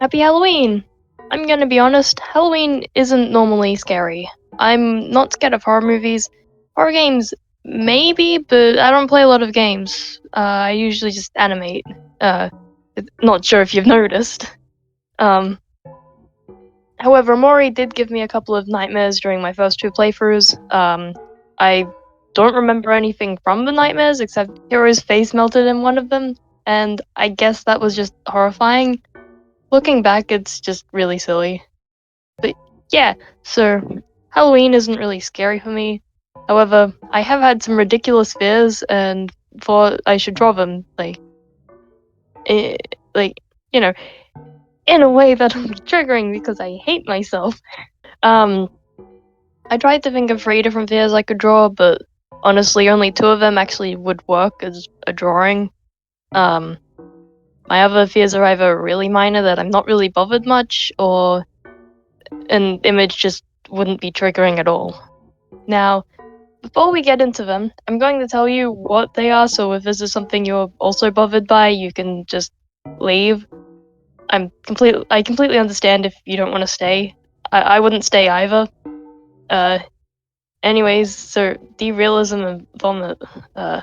Happy Halloween! I'm gonna be honest, Halloween isn't normally scary. I'm not scared of horror movies. Horror games, maybe, but I don't play a lot of games. I usually just animate. Uh, Not sure if you've noticed. Um, However, Mori did give me a couple of nightmares during my first two playthroughs. I don't remember anything from the nightmares except Hero's face melted in one of them, and I guess that was just horrifying. Looking back, it's just really silly. But yeah, so Halloween isn't really scary for me. However, I have had some ridiculous fears and thought I should draw them, eh, like you know, in a way that'll be triggering because I hate myself. Um, I tried to think of 3 different fears I could draw, but honestly, only 2 of them actually would work as a drawing. Um, my other fears are either really minor that I'm not really bothered much, or an image just wouldn't be triggering at all. Now, before we get into them, I'm going to tell you what they are, so if this is something you're also bothered by, you can just leave. I completely understand if you don't want to stay. I wouldn't stay either. Uh, Anyways, so derealism and vomit. Uh,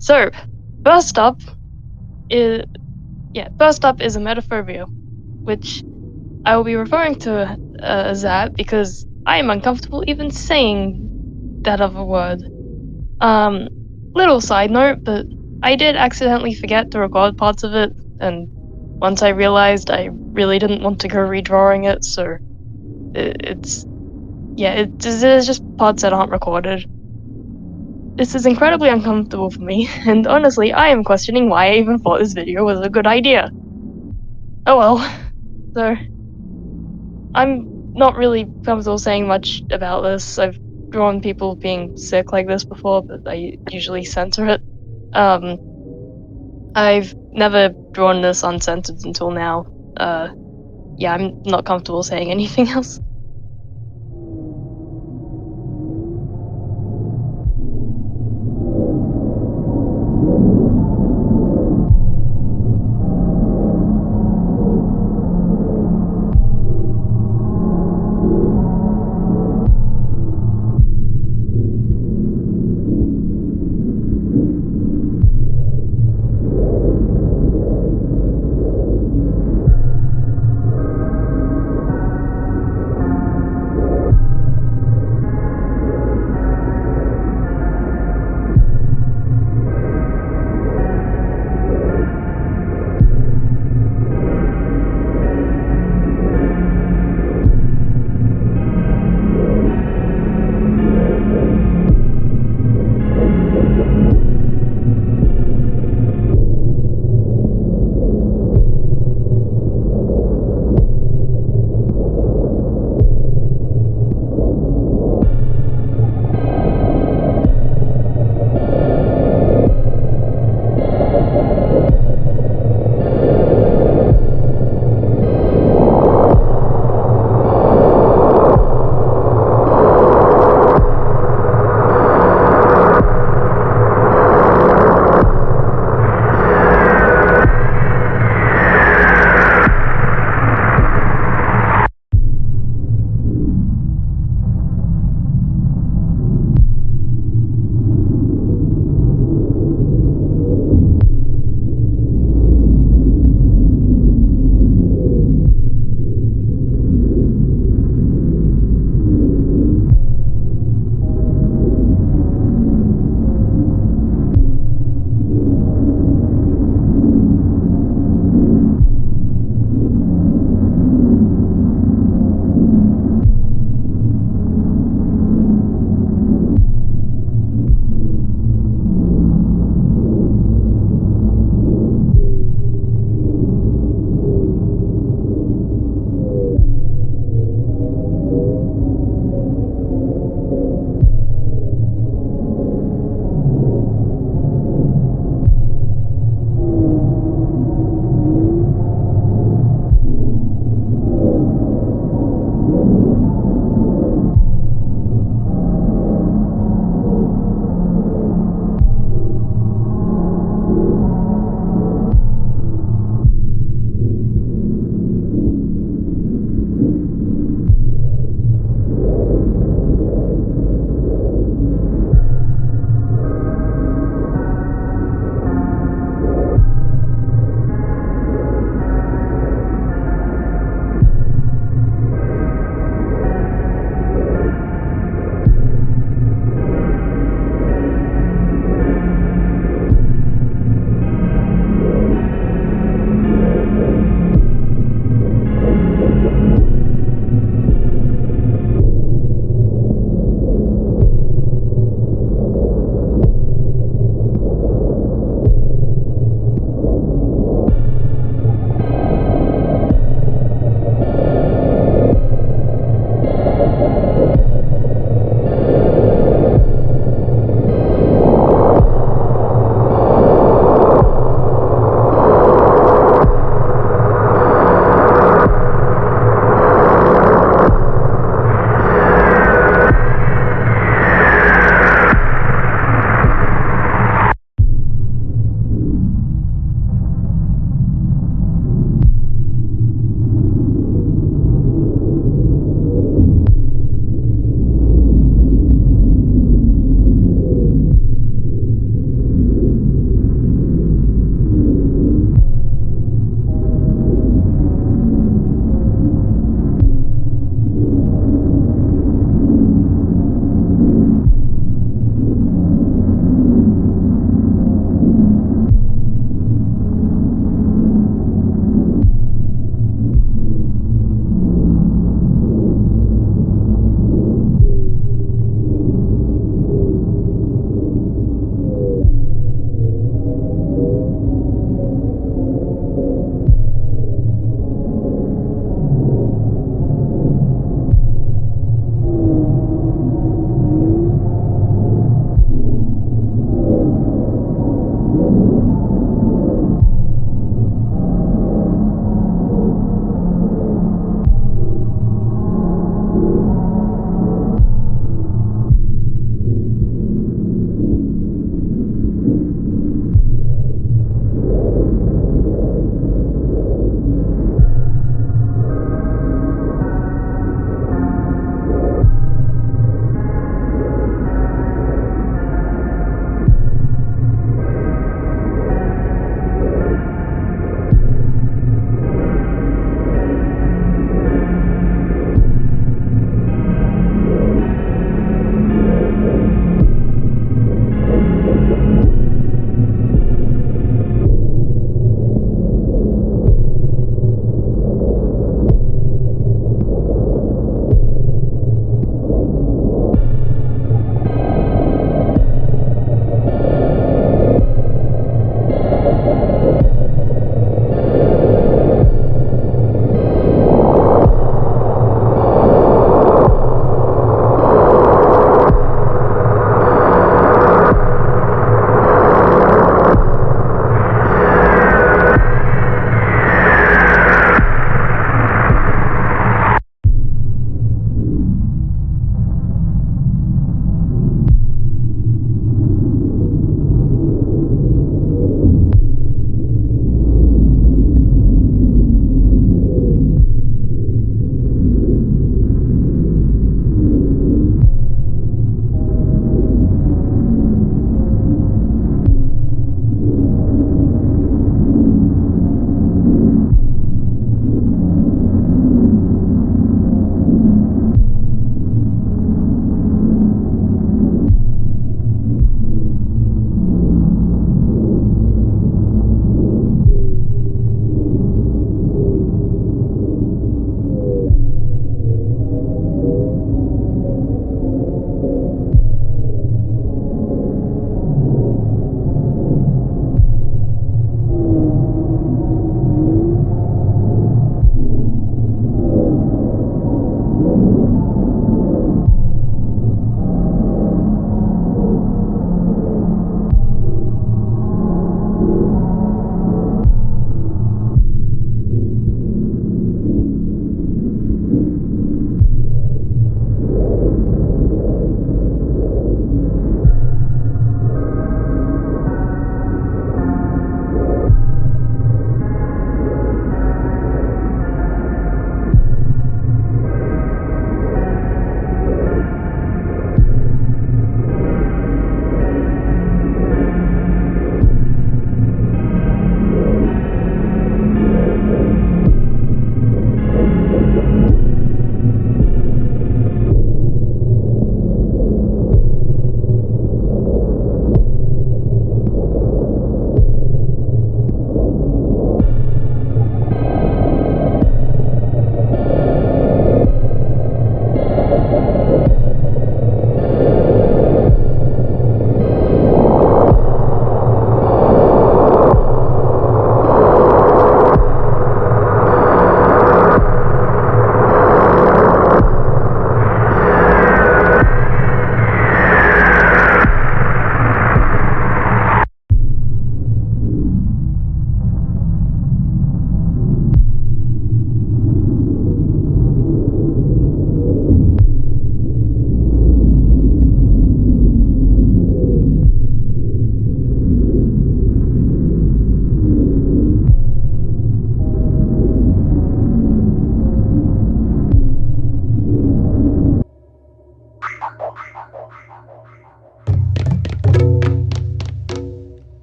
So, first up is first up is emetophobia, which I will be referring to as that because I am uncomfortable even saying that other word. Um, Little side note, but I did accidentally forget to record parts of it, and once I realized, I really didn't want to go redrawing it, so it's there's just parts that aren't recorded. This is incredibly uncomfortable for me, and honestly, I am questioning why I even thought this video was a good idea. Oh well. So, I'm not really comfortable saying much about this. I've drawn people being sick like this before, but I usually censor it. Um, I've never drawn this uncensored until now. Uh, yeah, I'm not comfortable saying anything else.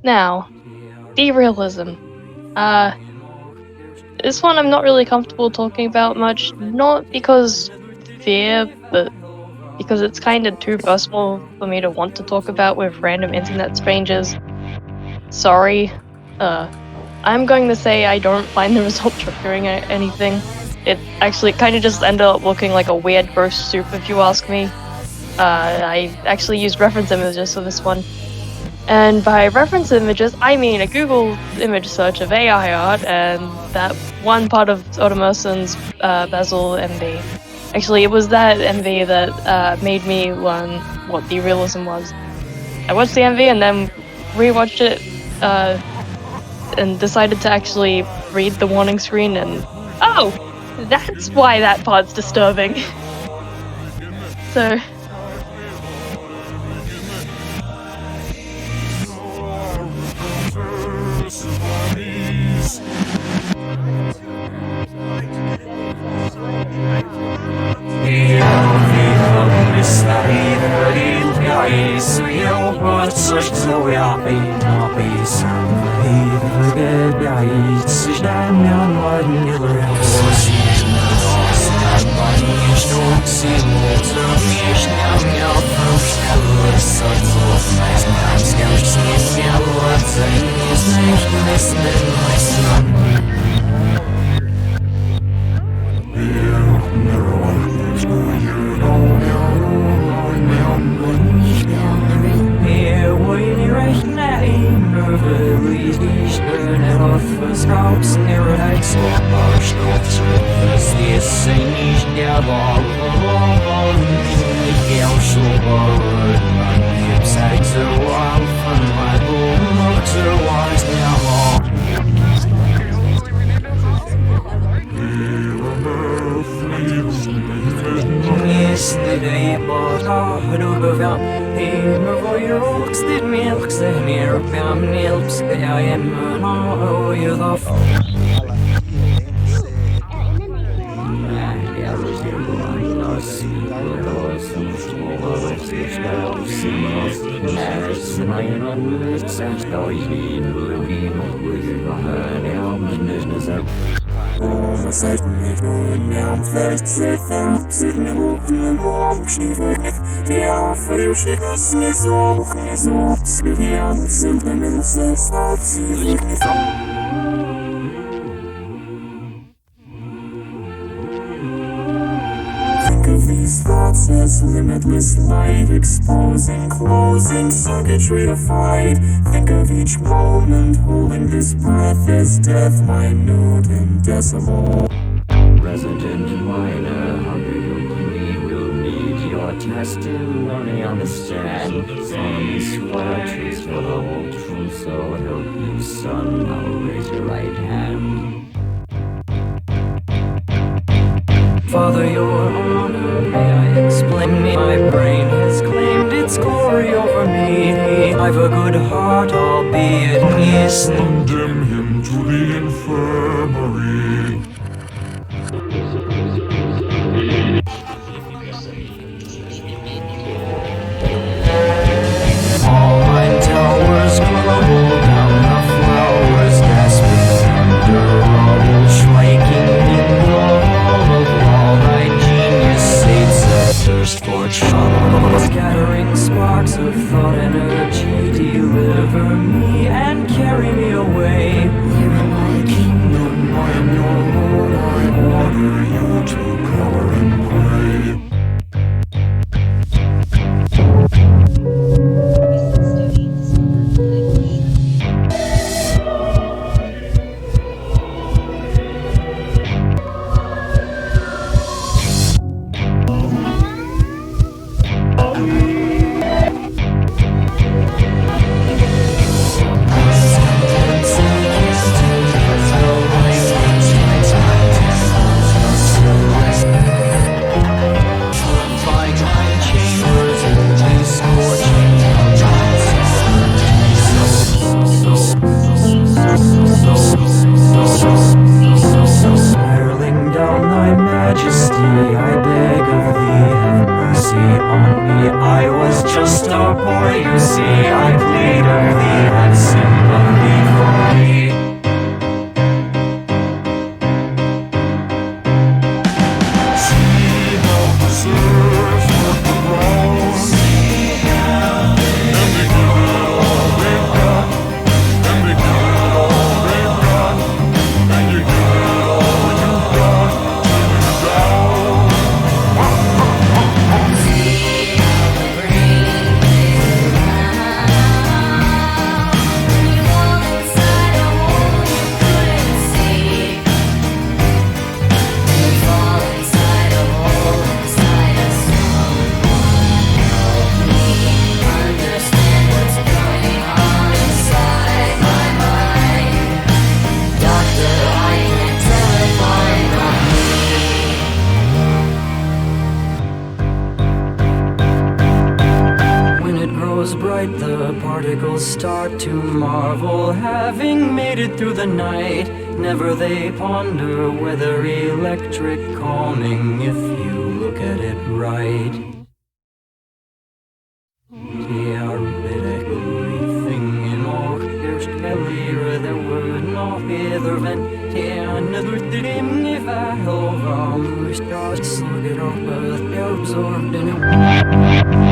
Now, derealism. Uh, this one I'm not really comfortable talking about much, not because fear, but because it's kind of too personal for me to want to talk about with random internet strangers. Sorry. I'm going to say I don't find the result triggering anything. It actually kind of just ended up looking like a weird gross soup if you ask me. I actually used reference images for this one. And by reference images, I mean a Google image search of AI art and that one part of Automerson's Basil MV. Actually, it was that MV that made me learn what derealism was. I watched the MV and then rewatched it and decided to actually read the warning screen and oh, that's why that part's disturbing. So think of these thoughts as limitless light, exposing, closing, circuitry to fight. Think of each moment, holding this breath as death, minute and decimal. Resident minor, how do you plead? We'll need your testimony, understand. From this what truth for the whole truth, so help you, son. Now raise your right hand. Father, your honor, may I explain? My brain has claimed its glory over me. I've a good heart, albeit yes. Condemn him to the infirmary. All my towers crumble down, the flowers gasping under rubble, striking in the hall of all thy genius saves a thirst for trouble. Scattering sparks of thought energy, deliver me and carry me away. Here am I skeptical start to marvel, having made it through the night. Never they ponder whether electric calming if you look at it right. They are everything in all there's clear there were no other than another dream if I hold on stars look it up but they're absorbed in it.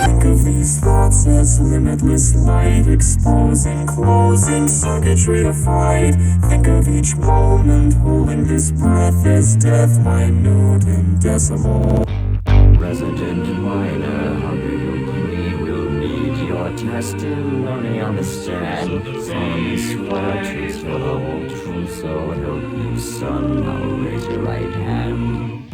Think of these thoughts as limitless light, exposing, closing, circuitry of fight. Think of each moment holding this breath as death, minute and decimal. Resident minor, how do you plead? We'll need your testimony on the stand. Solemnly swear truth for the whole truth, so help you, son. Now raise your right hand.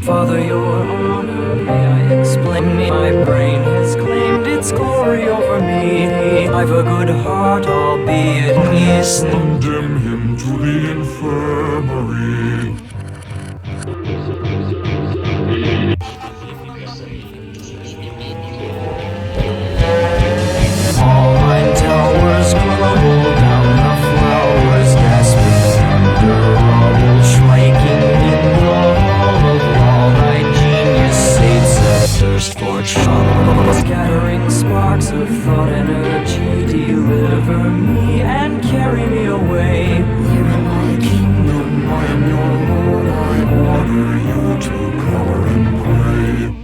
Father, your honor, may I explain? My brain has claimed its glory over me. I've a good heart, albeit yes. Condemn him to the infirmary. All my towers crumble down, the flowers gasping under rubble, striking in the hall of law. Thy genius sates a thirst for trouble, scattering sparks of thought energy. Deliver me and carry me away. Here in my kingdom, I am your lord. I order you to cower and pray.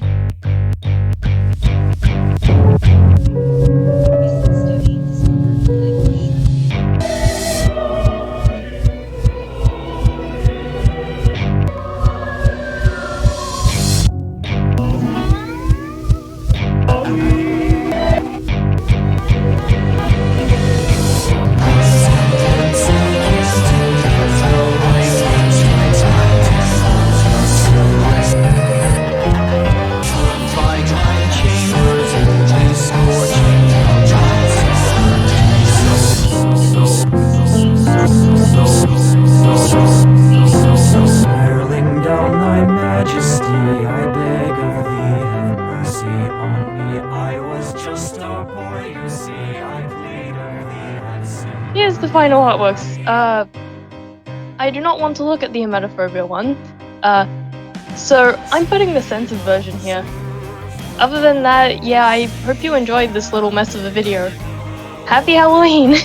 the final artworks. I do not want to look at the emetophobia one. So I'm putting the censored version here. Other than that, yeah, I hope you enjoyed this little mess of a video. Happy Halloween!